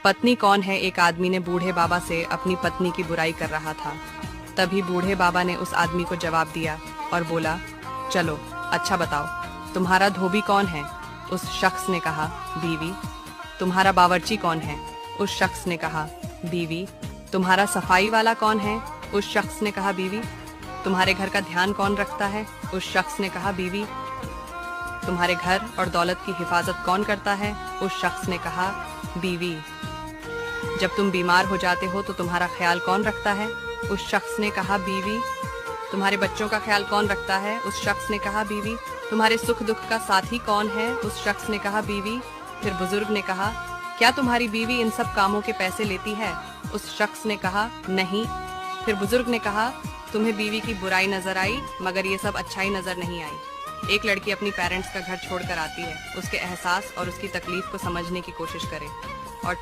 पत्नी कौन है? एक आदमी ने बूढ़े बाबा से अपनी पत्नी की बुराई कर रहा था। तभी बूढ़े बाबा ने उस आदमी को जवाब दिया और बोला, चलो अच्छा बताओ, तुम्हारा धोबी कौन है? उस शख्स ने कहा, बीवी। तुम्हारा बावर्ची कौन है? उस शख्स ने कहा, बीवी। तुम्हारा सफाई वाला कौन है? उस शख्स ने कहा, बीवी। तुम्हारे घर का ध्यान कौन रखता है? उस शख्स ने कहा, बीवी। तुम्हारे घर और दौलत की हिफाजत कौन करता है? उस शख्स ने कहा, बीवी। जब तुम बीमार हो जाते हो तो तुम्हारा ख्याल कौन रखता है? उस शख्स ने कहा, बीवी। तुम्हारे बच्चों का ख्याल कौन रखता है? उस शख्स ने कहा, बीवी। तुम्हारे सुख दुख का साथी कौन है? उस शख्स ने कहा, बीवी। फिर बुजुर्ग ने कहा, क्या तुम्हारी बीवी इन सब कामों के पैसे लेती है? उस शख्स ने कहा, नहीं। फिर बुजुर्ग ने कहा, तुम्हें बीवी की बुराई नजर आई मगर ये सब अच्छाई नजर नहीं आई। एक लड़की अपनी पेरेंट्स का घर छोड़कर आती है, उसके एहसास और उसकी तकलीफ को समझने की कोशिश करे और